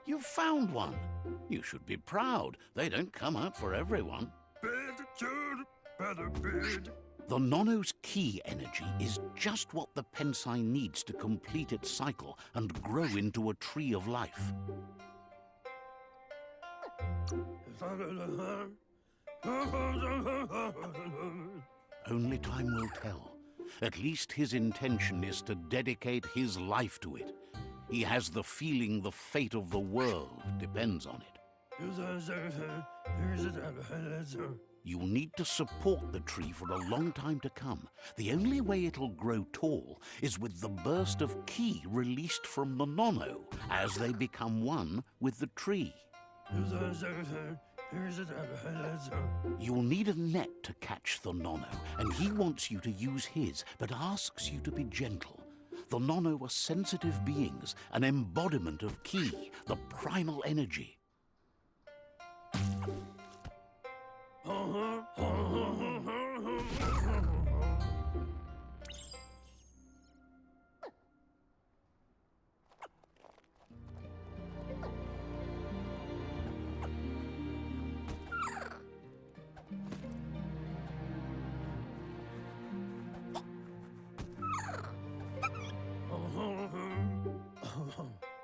You've found one. You should be proud. They don't come out for everyone. The Nono's key energy is just what the Pensai needs to complete its cycle and grow into a tree of life. Only time will tell. At least his intention is to dedicate his life to it. He has the feeling the fate of the world depends on it. You'll need to support the tree for a long time to come. The only way it'll grow tall is with the burst of ki released from the Nono as they become one with the tree. You'll need a net to catch the Nono, and he wants you to use his, but asks you to be gentle. The Nono are sensitive beings, an embodiment of ki, the primal energy.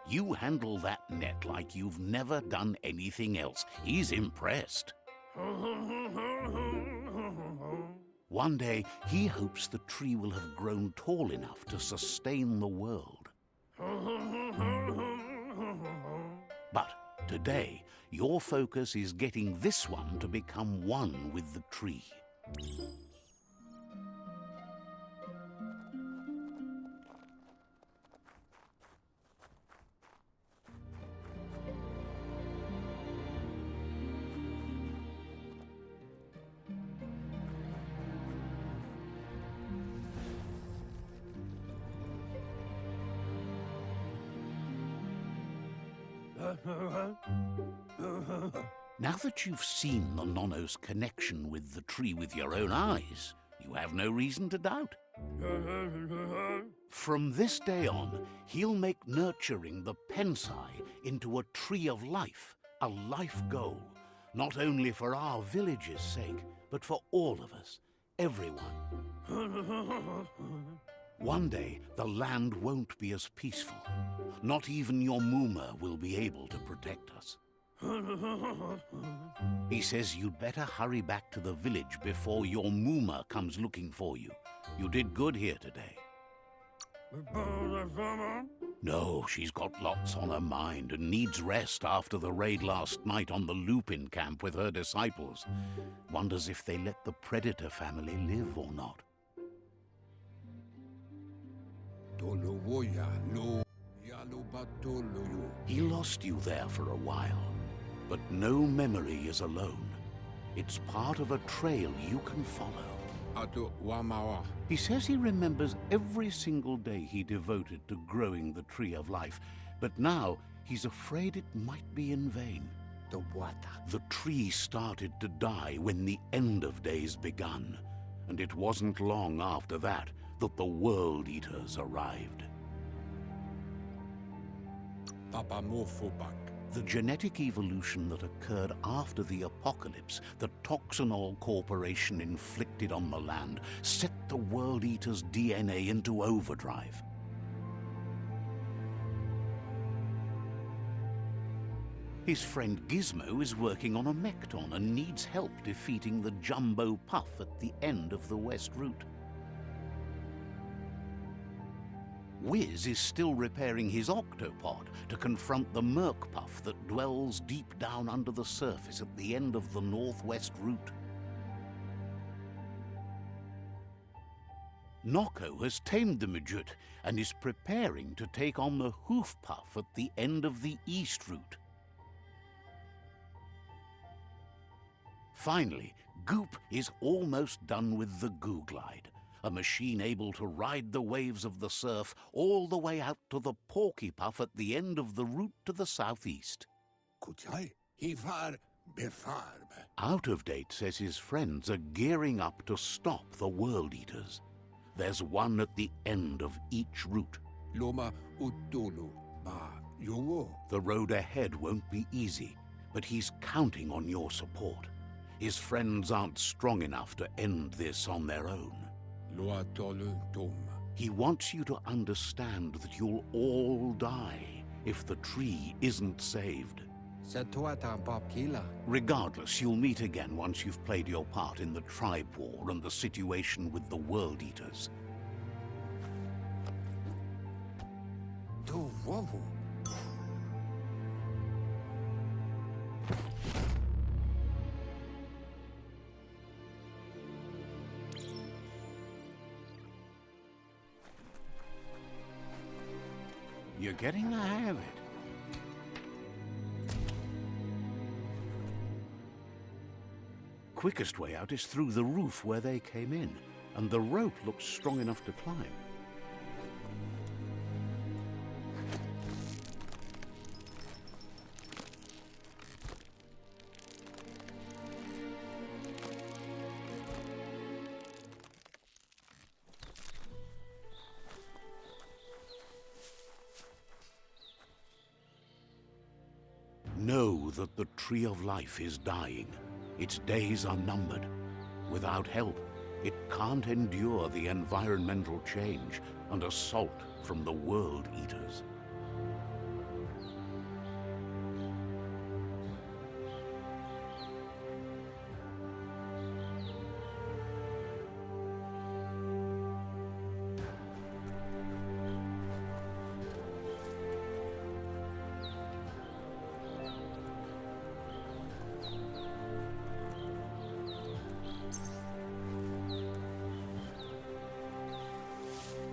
You handle that net like you've never done anything else. He's impressed. One day, he hopes the tree will have grown tall enough to sustain the world. But today, your focus is getting this one to become one with the tree. Now that you've seen the Nono's connection with the tree with your own eyes, you have no reason to doubt. From this day on, he'll make nurturing the Pensai into a tree of life, a life goal, not only for our village's sake, but for all of us, everyone. One day, the land won't be as peaceful. Not even your Muma will be able to protect us. He says you'd better hurry back to the village before your Muma comes looking for you. You did good here today. No, she's got lots on her mind and needs rest after the raid last night on the Lupin camp with her disciples. Wonders if they let the Predator family live or not. He lost you there for a while, but no memory is alone. It's part of a trail you can follow. He says he remembers every single day he devoted to growing the tree of life, but now he's afraid it might be in vain. The tree started to die when the end of days begun, and it wasn't long after that that the World Eaters arrived. The genetic evolution that occurred after the apocalypse that Toxanol Corporation inflicted on the land set the World Eater's DNA into overdrive. His friend Gizmo is working on a Mekton and needs help defeating the Jumbo Puff at the end of the West Route. Wiz is still repairing his octopod to confront the Merc Puff that dwells deep down under the surface at the end of the Northwest Route. Noko has tamed the Midget and is preparing to take on the Hoof Puff at the end of the East Route. Finally, Goop is almost done with the Goo Glide, a machine able to ride the waves of the surf all the way out to the Porky Puff at the end of the route to the southeast. Out of Date says his friends are gearing up to stop the World Eaters. There's one at the end of each route. Loma utulu ba yowo. The road ahead won't be easy, but he's counting on your support. His friends aren't strong enough to end this on their own. Loa tolu tom. He wants you to understand that you'll all die if the tree isn't saved. Satuatan papkila. Regardless, you'll meet again once you've played your part in the tribe war and the situation with the World Eaters. Tu wowu. You're getting the hang of it. Quickest way out is through the roof where they came in, and the rope looks strong enough to climb. Know that the Tree of Life is dying. Its days are numbered. Without help, it can't endure the environmental change and assault from the World Eaters.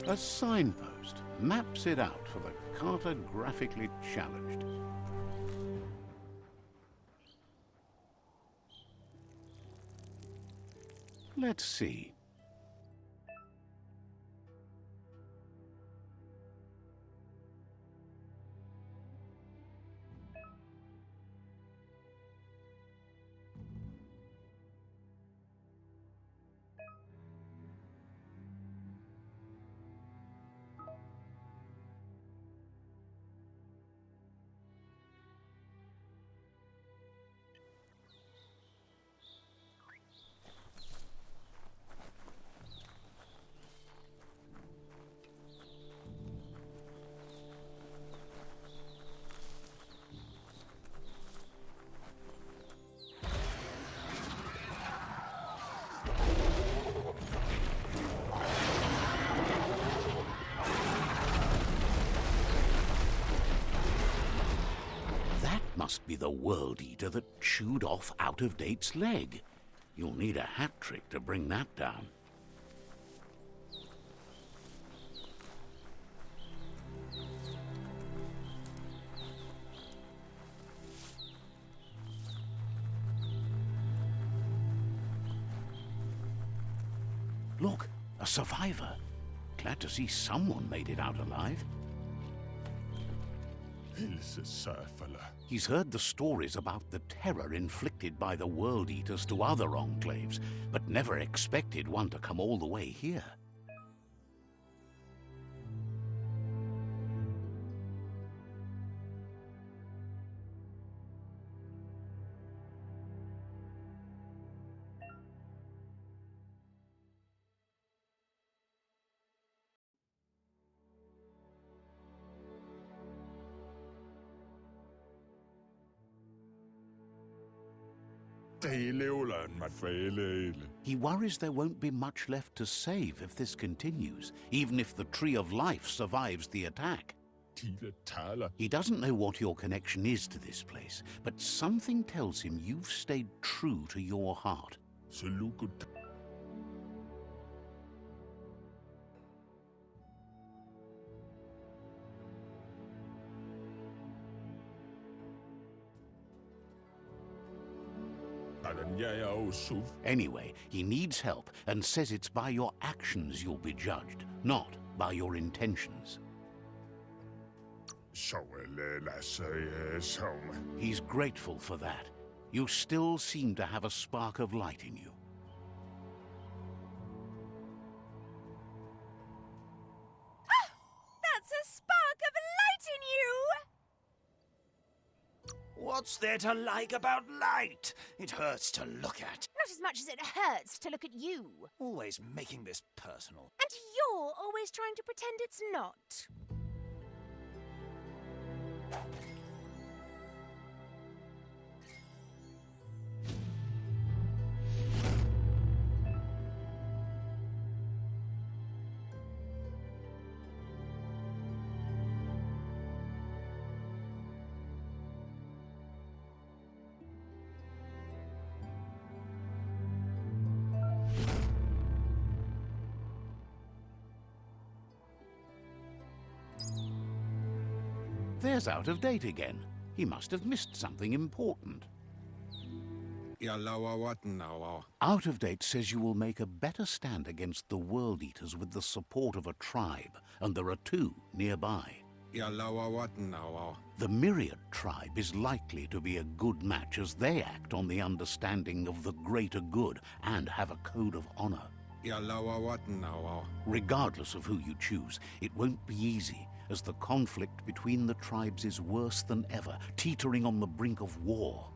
A signpost maps it out for the cartographically challenged. Let's see. Must be the World Eater that chewed off Out-of-Date's leg. You'll need a hat trick to bring that down. Look, a survivor. Glad to see someone made it out alive. He's heard the stories about the terror inflicted by the World Eaters to other enclaves, but never expected one to come all the way here. He worries there won't be much left to save if this continues, even if the Tree of Life survives the attack. He doesn't know what your connection is to this place, but something tells him you've stayed true to your heart. Anyway, he needs help and says it's by your actions you'll be judged, not by your intentions. He's grateful for that. You still seem to have a spark of light in you. That's a What's there to like about light? It hurts to look at. Not as much as it hurts to look at you. Always making this personal. And you're always trying to pretend it's not. There's Out of Date again. He must have missed something important. Out of Date says you will make a better stand against the World Eaters with the support of a tribe, and there are 2 nearby. The Myriad tribe is likely to be a good match as they act on the understanding of the greater good and have a code of honor. Regardless of who you choose, it won't be easy, as the conflict between the tribes is worse than ever, teetering on the brink of war.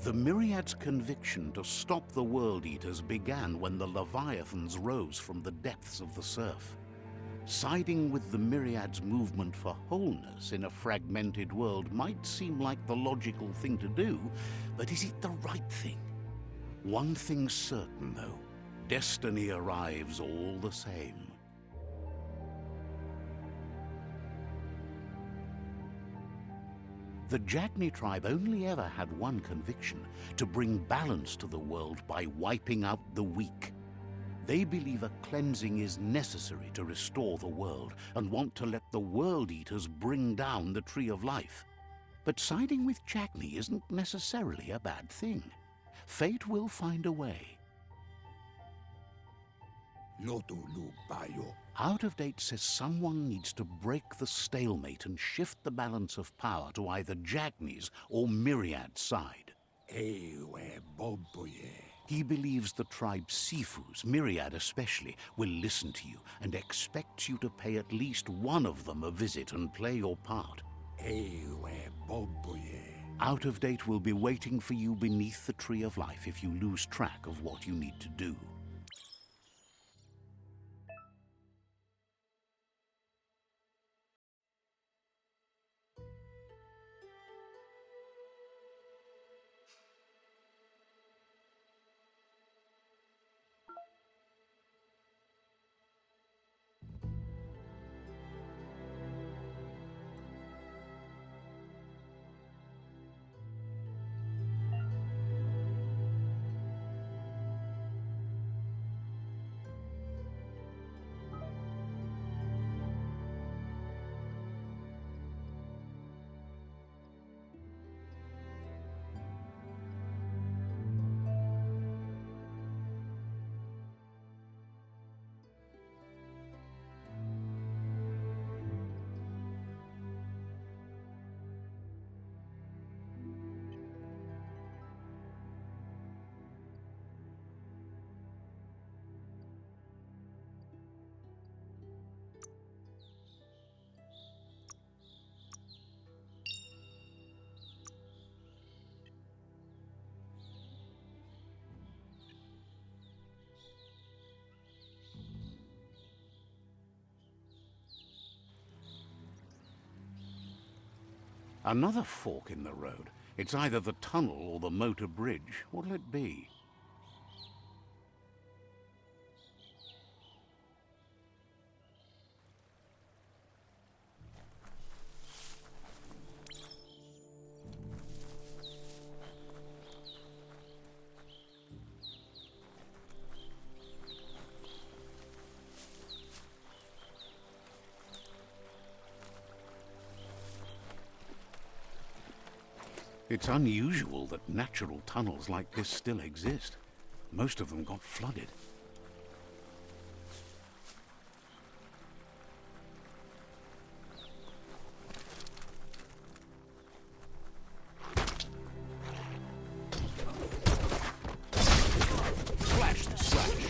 The Myriad's conviction to stop the World Eaters began when the Leviathans rose from the depths of the surf. Siding with the Myriad's movement for wholeness in a fragmented world might seem like the logical thing to do, but is it the right thing? One thing's certain, though. Destiny arrives all the same. The Jagni tribe only ever had one conviction: to bring balance to the world by wiping out the weak. They believe a cleansing is necessary to restore the world and want to let the World Eaters bring down the Tree of Life. But siding with Jagni isn't necessarily a bad thing. Fate will find a way. Out of Date says someone needs to break the stalemate and shift the balance of power to either Jagni's or Myriad's side. He believes the tribe Sifus, Myriad especially, will listen to you and expects you to pay at least one of them a visit and play your part. Out of Date will be waiting for you beneath the Tree of Life if you lose track of what you need to do. Another fork in the road. It's either the tunnel or the motor bridge. What'll it be? It's unusual that natural tunnels like this still exist. Most of them got flooded. Flash the slash.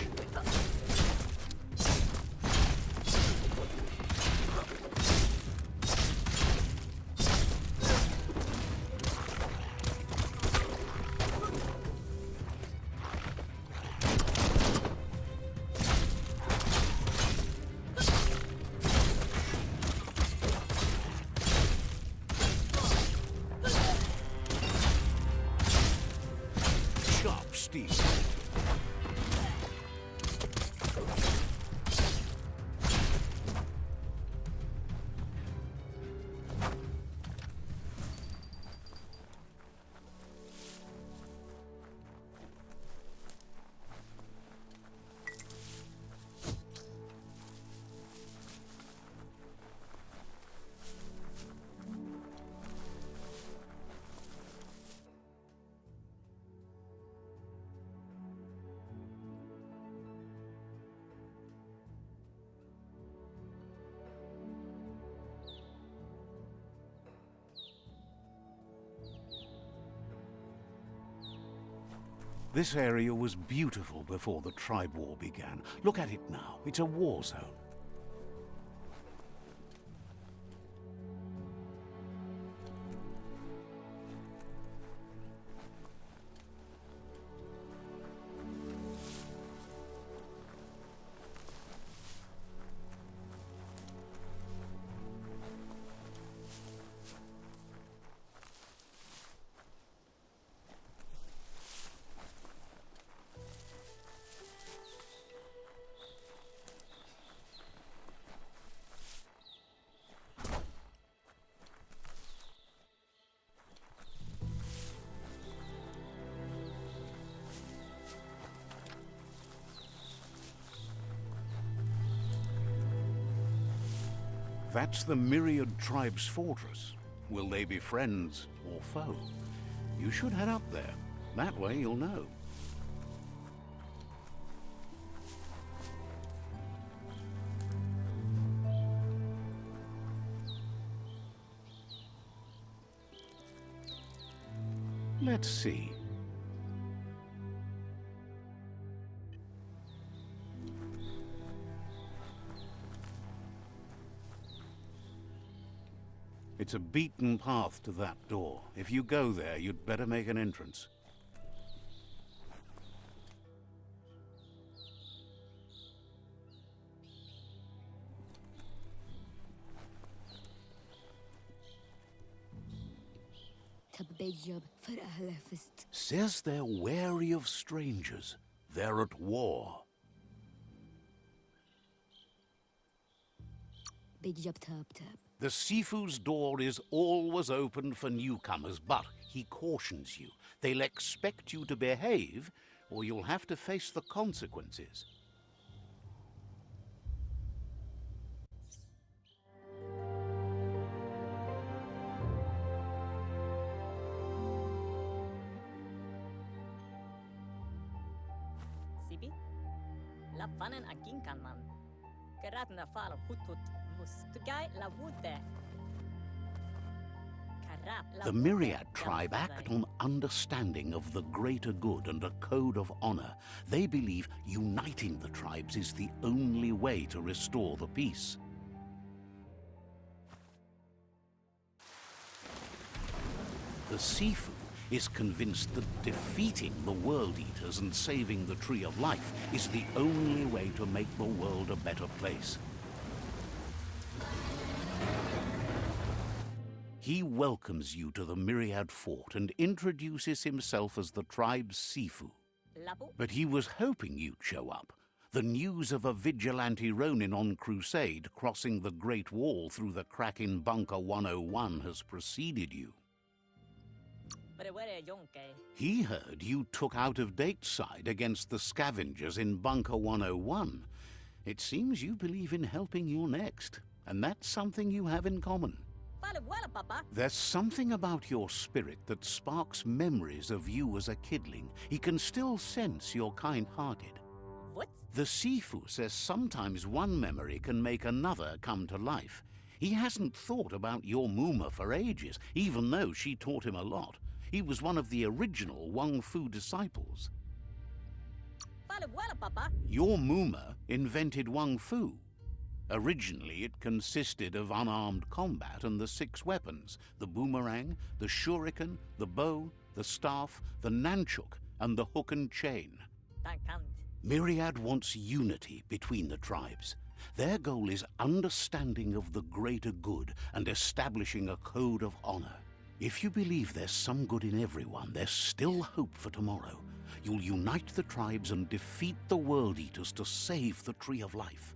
This area was beautiful before the tribe war began. Look at it now. It's a war zone. That's the Myriad Tribe's fortress. Will they be friends or foe? You should head up there. That way you'll know. Let's see. It's a beaten path to that door. If you go there, you'd better make an entrance. Says they're wary of strangers. They're at war. The Sifu's door is always open for newcomers, but he cautions you. They'll expect you to behave, or you'll have to face the consequences. Sibi? Lappanen aginkanman. Keratna fal hutut mus. Tugai la wute. The Myriad tribe act on understanding of the greater good and a code of honor. They believe uniting the tribes is the only way to restore the peace. The Sifu is convinced that defeating the World Eaters and saving the Tree of Life is the only way to make the world a better place. He welcomes you to the Myriad Fort and introduces himself as the tribe's Sifu. But he was hoping you'd show up. The news of a vigilante Ronin on crusade crossing the Great Wall through the crack in Bunker 101 has preceded you. He heard you took out-of-date side against the scavengers in Bunker 101. It seems you believe in helping your next, and that's something you have in common. There's something about your spirit that sparks memories of you as a kidling. He can still sense you're kind-hearted. What? The Sifu says sometimes one memory can make another come to life. He hasn't thought about your Muma for ages, even though she taught him a lot. He was one of the original Wang Fu disciples. Your Muma invented Wang Fu. Originally, it consisted of unarmed combat and the 6 weapons: the boomerang, the shuriken, the bow, the staff, the nunchuk, and the hook and chain. Myriad wants unity between the tribes. Their goal is understanding of the greater good and establishing a code of honor. If you believe there's some good in everyone, there's still hope for tomorrow. You'll unite the tribes and defeat the World Eaters to save the Tree of Life.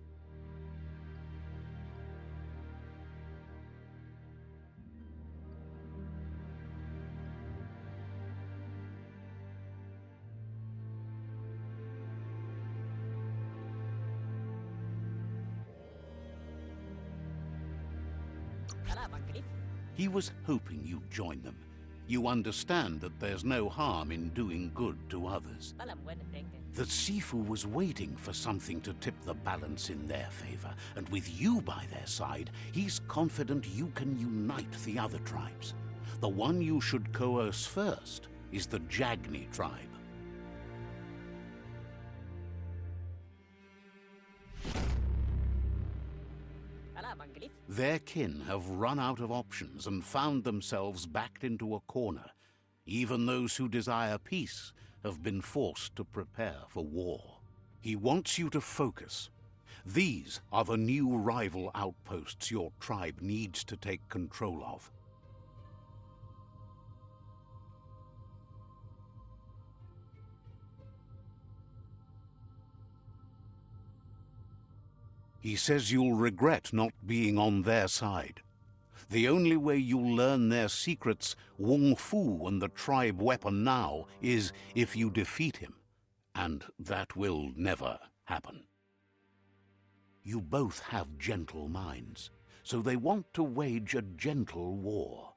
He was hoping you'd join them. You understand that there's no harm in doing good to others. The Sifu was waiting for something to tip the balance in their favor, and with you by their side, he's confident you can unite the other tribes. The one you should coerce first is the Jagni tribe. Manglif. Their kin have run out of options and found themselves backed into a corner. Even those who desire peace have been forced to prepare for war. He wants you to focus. These are the new rival outposts your tribe needs to take control of. He says you'll regret not being on their side. The only way you'll learn their secrets, Wung Fu and the tribe weapon now, is if you defeat him. And that will never happen. You both have gentle minds, so they want to wage a gentle war.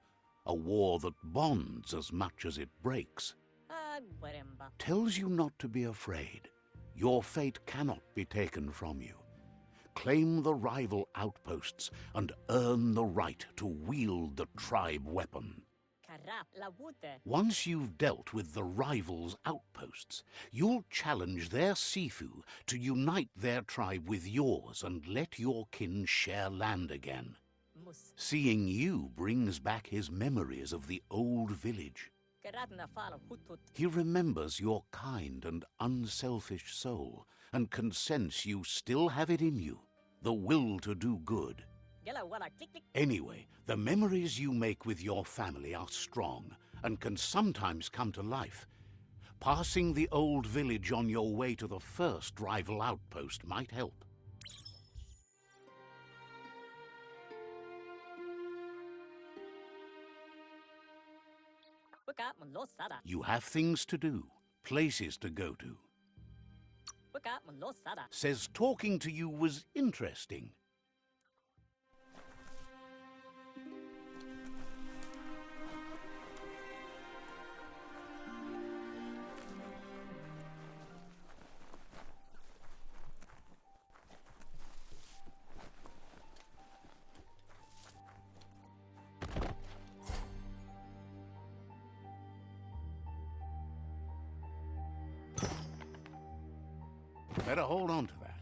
A war that bonds as much as it breaks. Whatever. Tells you not to be afraid. Your fate cannot be taken from you. Claim the rival outposts and earn the right to wield the tribe weapon. Karap la wute. Once you've dealt with the rivals' outposts, you'll challenge their Sifu to unite their tribe with yours and let your kin share land again. Mus. Seeing you brings back his memories of the old village. Karatna fala hutut. He remembers your kind and unselfish soul and can sense you still have it in you, the will to do good. Gela wala click click. Anyway, the memories you make with your family are strong and can sometimes come to life. Passing the old village on your way to the first rival outpost might help. Buka mun lo sada. You have things to do, places to go to. Buka mun lo sada. Says talking to you was interesting. Better hold on to that.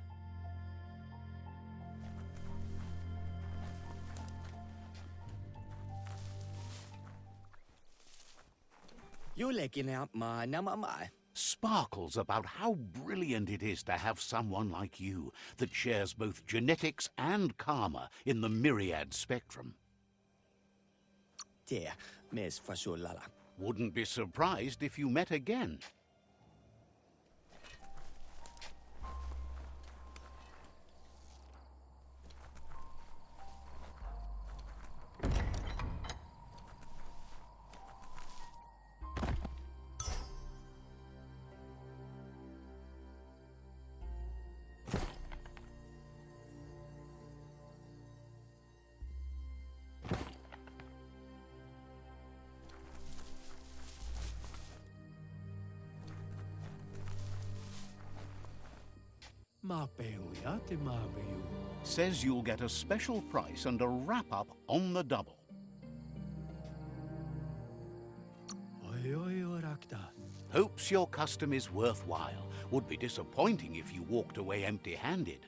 Sparkles about how brilliant it is to have someone like you that shares both genetics and karma in the myriad spectrum. Wouldn't be surprised if you met again. Says you'll get a special price and a wrap-up on the double. Hopes your custom is worthwhile. Would be disappointing if you walked away empty-handed.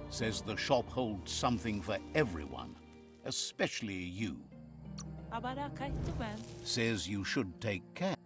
Says the shop holds something for everyone, especially you. Says you should take care.